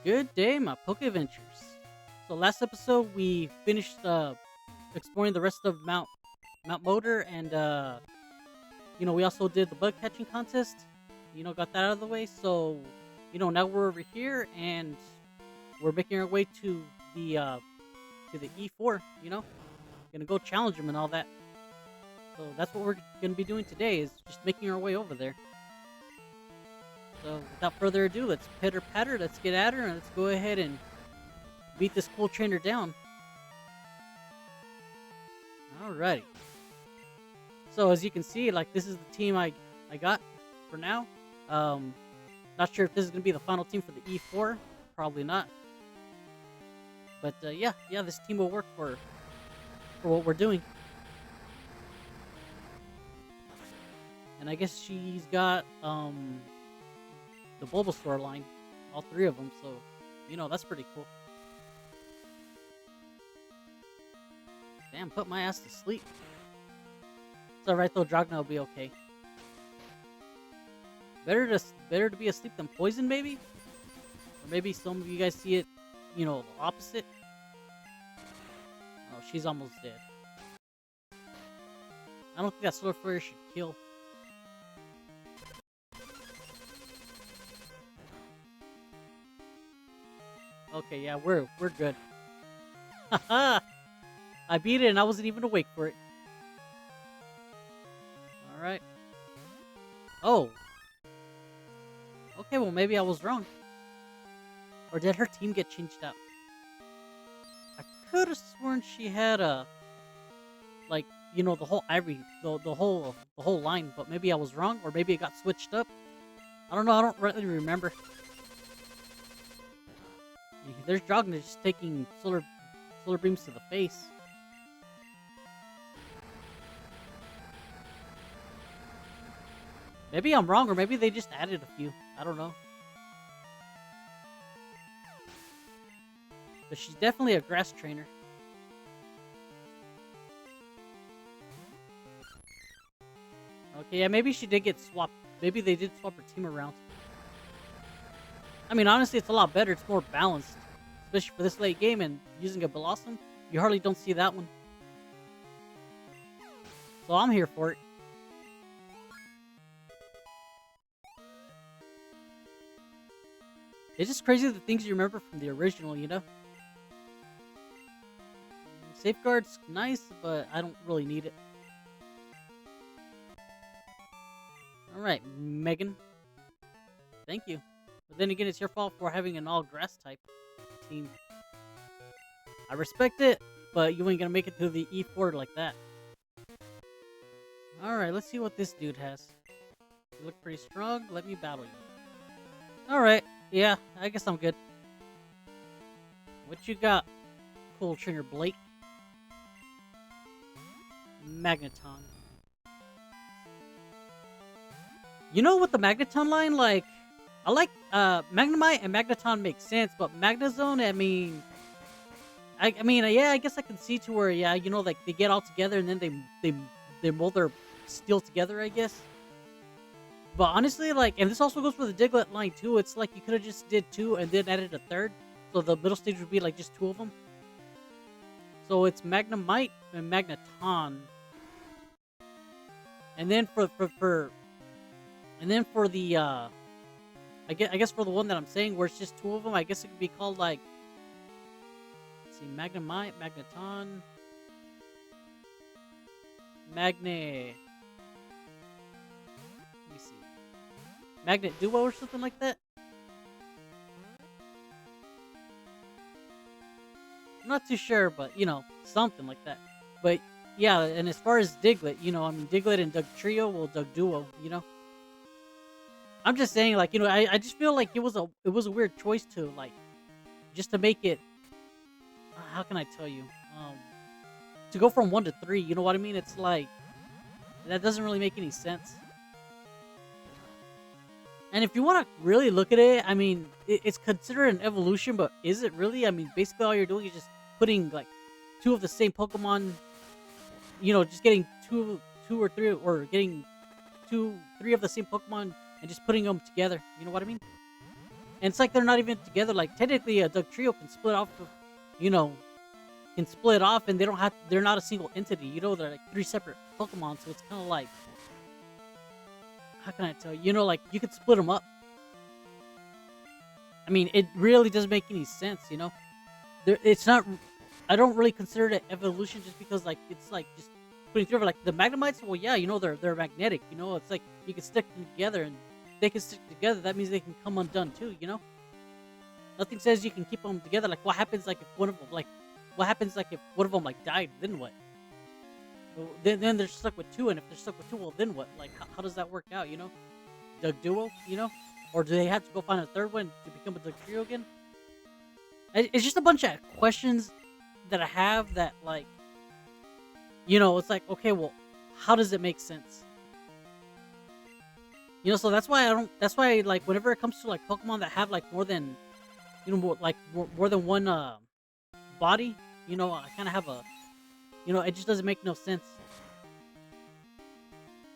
Good day, my Poke Adventures. So last episode we finished exploring the rest of Mount Motor, and we also did the bug catching contest. Got that out of the way. So now we're over here and we're making our way to the E4. Gonna go challenge him and all that. So that's what we're gonna be doing today, is just making our way over there. So without further ado, let's pitter patter, let's get at her, and let's go ahead and beat this cool trainer down. Alrighty. So as you can see, like, this is the team I got for now. Not sure if this is gonna be the final team for the E4. Probably not. But yeah, this team will work for what we're doing. And I guess she's got the Bulbasaur line, all three of them, so that's pretty cool. Damn, put my ass to sleep. It's alright though, Dragna will be okay. Better to be asleep than poisoned, maybe? Or maybe some of you guys see it, the opposite. Oh, she's almost dead. I don't think that Solar Flare should kill. Okay, yeah, we're good. Haha! I beat it and I wasn't even awake for it. Alright. Oh! Okay, well maybe I was wrong. Or did her team get changed out? I could have sworn she had a... like, the whole Ivory, the whole line, but maybe I was wrong, or maybe it got switched up. I don't know, I don't really remember. There's Dragna just taking solar beams to the face. Maybe I'm wrong, or maybe they just added a few. I don't know. But she's definitely a grass trainer. Okay, yeah, maybe she did get swapped. Maybe they did swap her team around. I mean, honestly, it's a lot better. It's more balanced. Especially for this late game, and using a Blossom, you hardly don't see that one. So I'm here for it. It's just crazy the things you remember from the original, Safeguard's nice, but I don't really need it. Alright, Megan. Thank you. But then again, it's your fault for having an all-grass type team. I respect it, but you ain't gonna make it to the E4 like that. Alright, let's see what this dude has. You look pretty strong. Let me battle you. Alright, yeah, I guess I'm good. What you got, cool trainer Blake? Magneton. With the Magneton line, like, I like, Magnemite and Magneton make sense, but Magnezone, I mean, yeah, I guess I can see to where, yeah, like, they get all together and then they mold their steel together, I guess. But honestly, like, and this also goes for the Diglett line, too. It's like you could have just did two and then added a third. So the middle stage would be, like, just two of them. So it's Magnemite and Magneton. And then for the, I guess for the one that I'm saying where it's just two of them, I guess it could be called, like, let's see, Magnemite, Magneton, Magne. Let me see, Magnet Duo or something like that. I'm not too sure, but something like that. But yeah, and as far as Diglett, Diglett and Dugtrio, well, Dugduo, I'm just saying, like, I just feel like it was a weird choice to, like, just to make it, how can I tell you, to go from 1 to 3, you know what I mean? It's like, that doesn't really make any sense. And if you want to really look at it, I mean, it's considered an evolution, but is it really? I mean, basically all you're doing is just putting, like, two of the same Pokemon, just getting two or three, or getting three of the same Pokemon and just putting them together. You know what I mean? And it's like they're not even together. Like technically, a Dugtrio can split off, you know, can split off, and they don't have. They're not a single entity. You know, they're like three separate Pokemon. So it's kind of like, how can I tell you? You know, like you could split them up. I mean, it really doesn't make any sense. You know, it's not. I don't really consider it evolution just because like it's like just putting together like the Magnemites. Well, yeah, you know they're magnetic. You know, it's like you can stick them together and they can stick together. That means they can come undone too. You know, nothing says you can keep them together. Like what happens like if one of them like what happens like if one of them like died? Then what? Well, then they're stuck with two, and if they're stuck with two, well then what? Like how does that work out? You know, Doug Duo. You know, or do they have to go find a third one to become a Doug Trio again? It's just a bunch of questions that I have that like you know it's like okay well how does it make sense you know so that's why I don't that's why like whenever it comes to like Pokemon that have like more than you know more than one body you know I kind of have a you know it just doesn't make no sense.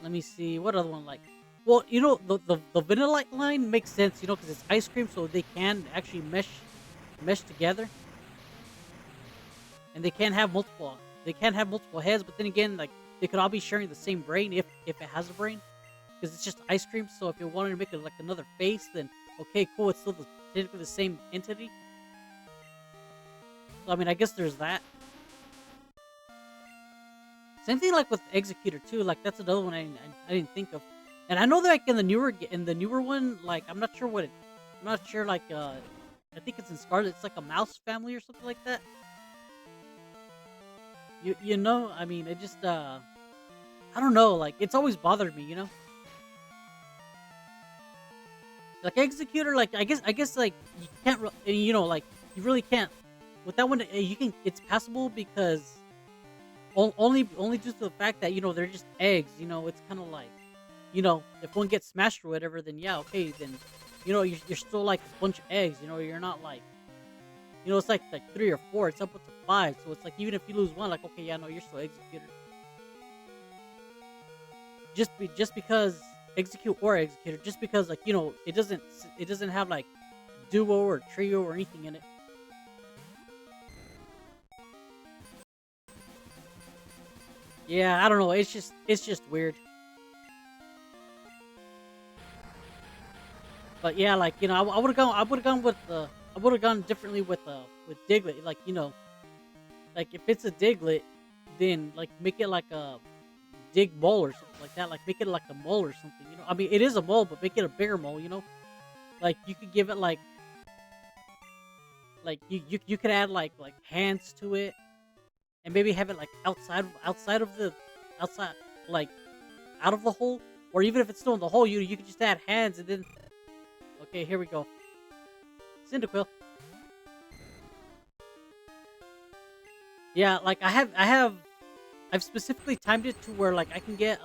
Let me see what other one like well you know the vanilla line makes sense you know because it's ice cream so they can actually mesh together and they can have multiple heads but then again like they could all be sharing the same brain if it has a brain because it's just ice cream so if you wanted to make it like another face then okay cool it's still technically the same entity so I mean I guess there's that same thing like with Executor too like that's another one I didn't think of and I know that like in the newer one like I'm not sure I'm not sure like I think it's in Scarlet it's like a mouse family or something like that. You know, I mean, it just I don't know, like it's always bothered me, you know. Like Executor, like I guess like you can't, you know, like you really can't. With that one, you can. It's passable because only due to the fact that you know they're just eggs. You know, it's kind of like, you know, if one gets smashed or whatever, then yeah, okay, then you know you're still like a bunch of eggs. You know, you're not like you know it's like three or four. It's up to five, so it's like even if you lose one, like okay, yeah, no, you're still Executor. Just because executor just because like you know it doesn't have like duo or trio or anything in it. Yeah, I don't know. It's just weird. But yeah, like you know, I would have gone. I would have gone differently with Diglett. Like you know, like if it's a Diglett, then like make it like a Dig mole or something like that. Like make it like a mole or something. You know, I mean it is a mole, but make it a bigger mole. You know, like you could give it like you could add like hands to it and maybe have it like outside of the outside like out of the hole or even if it's still in the hole you could just add hands and then okay here we go Cyndaquil. Yeah like I've specifically timed it to where like I can get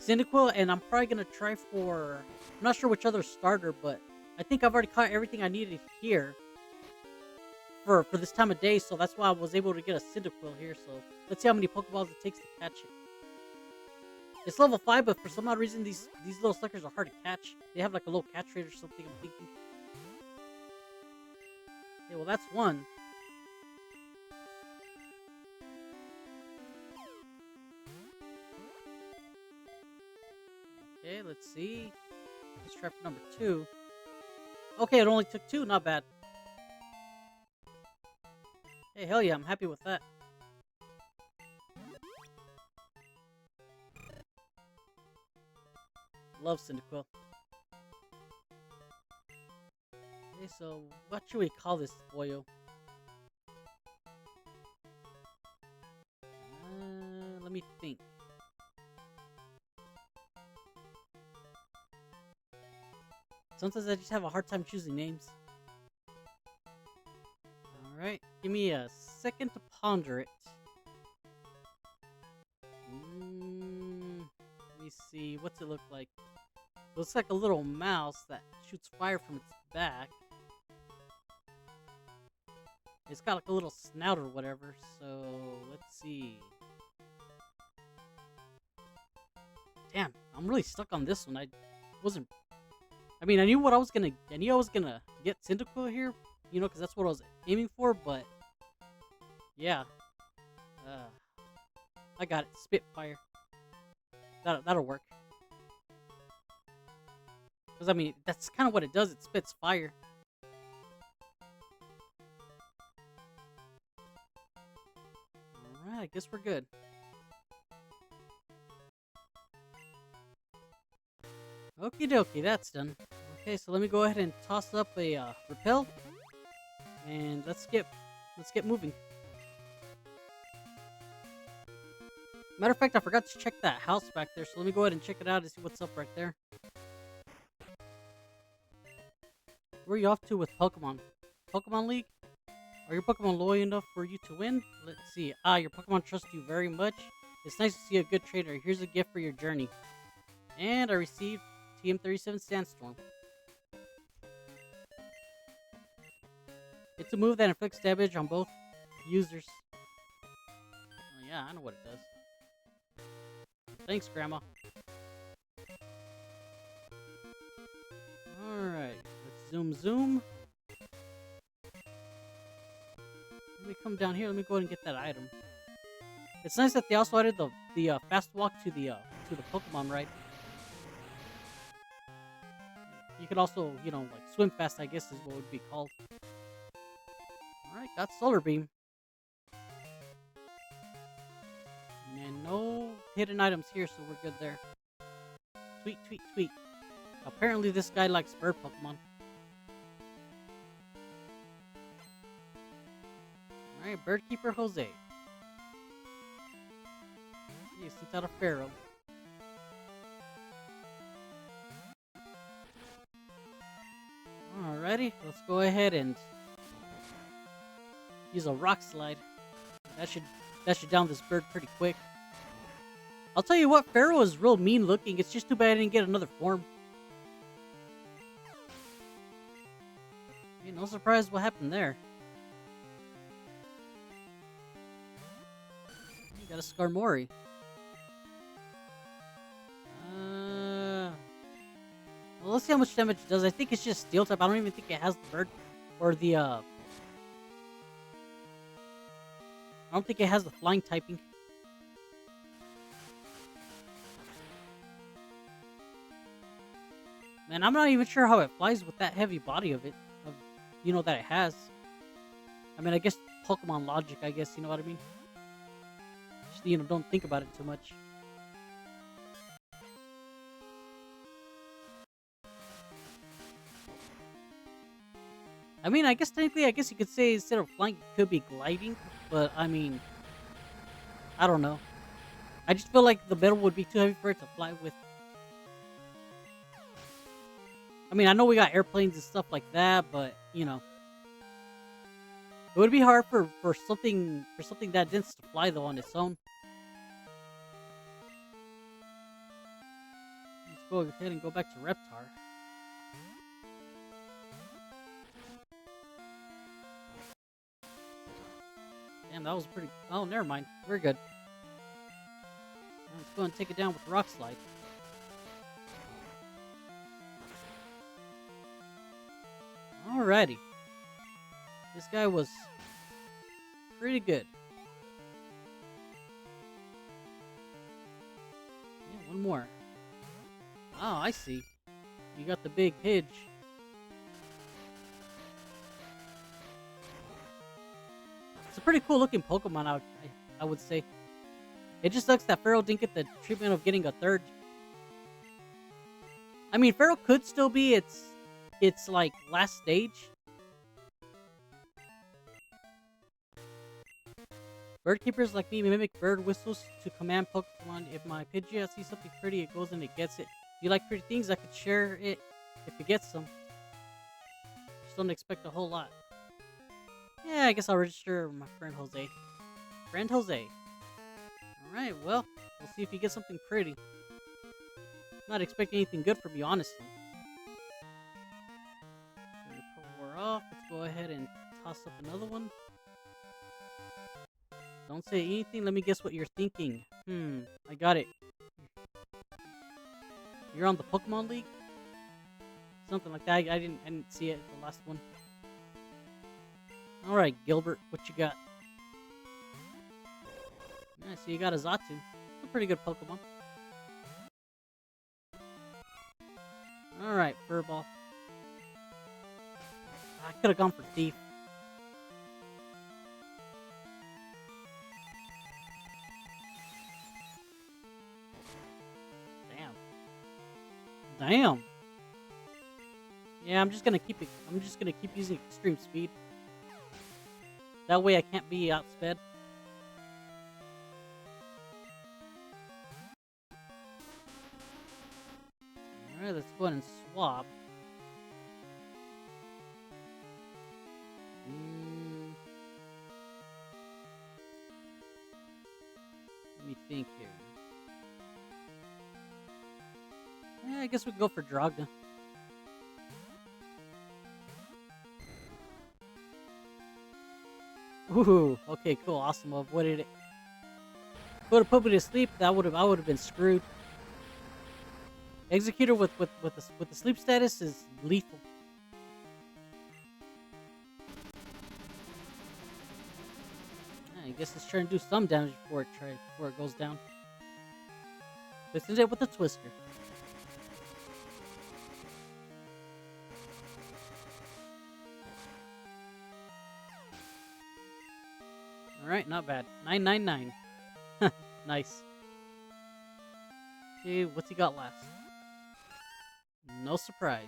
Cyndaquil and I'm probably gonna try for I'm not sure which other starter but I think I've already caught everything I needed here for this time of day so that's why I was able to get a Cyndaquil here so let's see how many Pokeballs it takes to catch it. It's level 5, but for some odd reason, these little suckers are hard to catch. They have like a low catch rate or something, I'm thinking. Okay, well that's one. Okay, let's see. Let's try for number 2. Okay, it only took 2, not bad. Hey, hell yeah, I'm happy with that. Love Cyndaquil. Okay, so what should we call this boyo? Let me think. Sometimes I just have a hard time choosing names. Alright, give me a second to ponder it. Let me see, what's it look like? It looks like a little mouse that shoots fire from its back. It's got like a little snout or whatever, so let's see. Damn, I'm really stuck on this one. I wasn't I mean, I knew what I was gonna. I knew I was gonna get Cyndaquil here, because that's what I was aiming for. But yeah, uh, I got it. Spitfire. That'll work. Because I mean, that's kind of what it does. It spits fire. All right, I guess we're good. Okie dokie, that's done. Okay, so let me go ahead and toss up a repel, and let's get moving. Matter of fact, I forgot to check that house back there, so let me go ahead and check it out and see what's up right there. Where are you off to with Pokemon? Pokemon League? Are your Pokemon loyal enough for you to win? Let's see. Your Pokemon trust you very much. It's nice to see a good trainer. Here's a gift for your journey. And I received TM37 Sandstorm. It's a move that inflicts damage on both users. Oh, yeah, I know what it does. Thanks, Grandma. Alright, let's zoom. Let me come down here. Let me go ahead and get that item. It's nice that they also added the fast walk to the Pokemon ride. You could also, like swim fast, I guess is what would be called. Alright, got Solar Beam. And no hidden items here, so we're good there. Sweet. Apparently this guy likes bird Pokemon. Alright, Bird Keeper Jose. He sent out a Pharaoh. Alrighty, let's go ahead and use a Rock Slide. That should down this bird pretty quick. I'll tell you what, Pharaoh is real mean looking. It's just too bad I didn't get another form. Hey, no surprise what happened there. You got a Skarmory. Well, let's see how much damage it does. I think it's just Steel type. I don't even think it has the bird or the I don't think it has the flying typing. Man, I'm not even sure how it flies with that heavy body of it, that it has. I mean, I guess Pokemon logic, I guess, you know what I mean? Just, don't think about it too much. I mean, I guess technically, you could say instead of flying, it could be gliding, but I mean, I don't know. I just feel like the metal would be too heavy for it to fly with. I mean, I know we got airplanes and stuff like that, but it would be hard for something that dense to fly though on its own. Let's go ahead and go back to Reptar. Damn, that was pretty. Oh, never mind. We're good. Let's go and take it down with the Rock Slide. Alrighty. This guy was pretty good. Yeah, one more. Oh, I see. You got the big Pidge. It's a pretty cool looking Pokemon, I would say. It just sucks that Pharaoh didn't get the treatment of getting a third. I mean, Pharaoh could still be its like last stage. Bird keepers like me mimic bird whistles to command Pokemon. If my Pidgeot sees something pretty, it goes and it gets it. If you like pretty things, I could share it if it gets some. Just don't expect a whole lot. Yeah, I guess I'll register my friend Jose. Friend Jose. Alright, well, we'll see if he gets something pretty. Not expecting anything good from you, honestly. We're off. Let's go ahead and toss up another one. Don't say anything. Let me guess what you're thinking. I got it. You're on the Pokemon League? something like that. I didn't see it the last one. All right, Gilbert, what you got? Yeah, so you got a Zatu. It's a pretty good Pokemon. All right, Furball. I could have gone for Thief. Damn. Yeah, I'm just gonna keep it. I'm just gonna keep using extreme speed. That way I can't be outsped. Alright, let's go ahead and swap. Let me think here. Yeah, I guess we can go for Drogna. Ooh, okay, cool, awesome. Avoided it. Would have put me to sleep. I would have been screwed. Executor with the sleep status is lethal. Yeah, I guess it's trying to do some damage before it goes down. This is it with the Twister. Alright, not bad. 999. Nice. Okay, what's he got last? No surprise.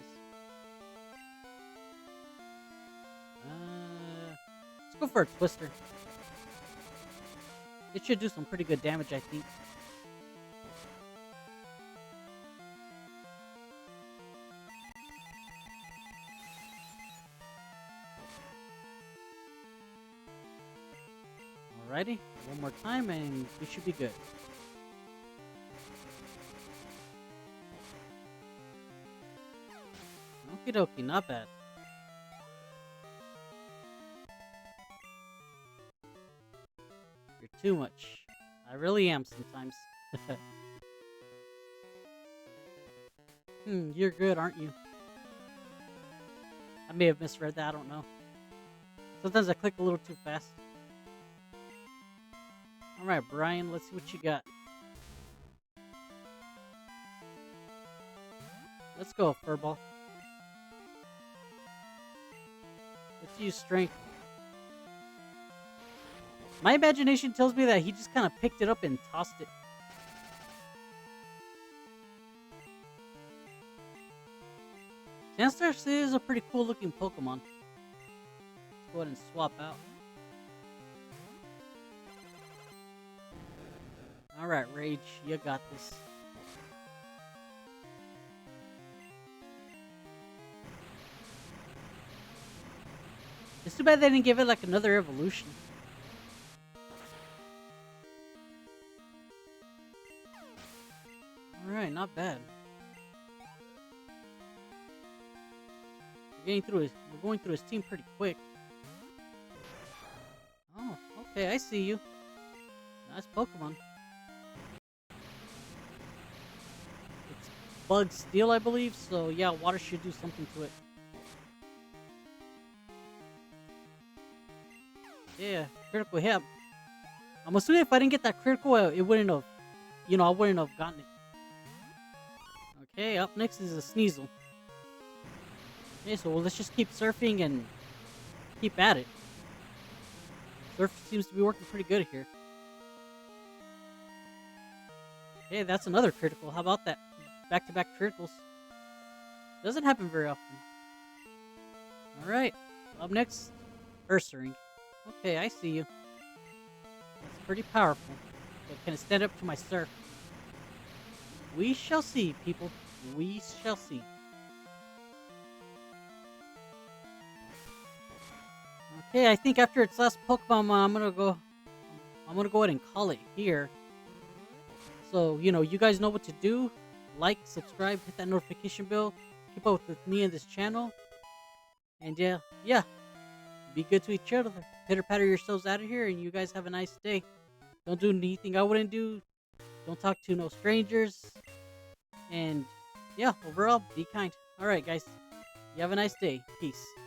Let's go for a Twister. It should do some pretty good damage, I think. Alrighty, one more time and we should be good. Okie dokie, not bad. You're too much. I really am sometimes. You're good, aren't you? I may have misread that, I don't know. Sometimes I click a little too fast. Alright, Brian, let's see what you got. Let's go, Furball. Let's use Strength. My imagination tells me that he just kind of picked it up and tossed it. Sandstars is a pretty cool looking Pokemon. Let's go ahead and swap out. Alright, Rage, you got this. It's too bad they didn't give it like another evolution. Alright, not bad. We're going through his team pretty quick. Oh, okay, I see you. Nice Pokemon. It's Bug Steel, I believe, so yeah, water should do something to it. Yeah, critical hit. I'm assuming if I didn't get that critical, it wouldn't have, I wouldn't have gotten it. Okay, up next is a Sneasel. Okay, so let's just keep surfing and keep at it. Surf seems to be working pretty good here. Okay, that's another critical. How about that? Back-to-back criticals. Doesn't happen very often. Alright, up next, Ursaring. Okay, I see you. It's pretty powerful. But can it stand up to my surf? We shall see, people. We shall see. Okay, I think after its last Pokemon, I'm gonna go ahead and call it here. So, you guys know what to do. Like, subscribe, hit that notification bell. Keep up with me and this channel. And yeah. Be good to each other. Pitter-patter yourselves out of here, and you guys have a nice day. Don't do anything I wouldn't do. Don't talk to no strangers. And yeah, overall, be kind. Alright, guys. You have a nice day. Peace.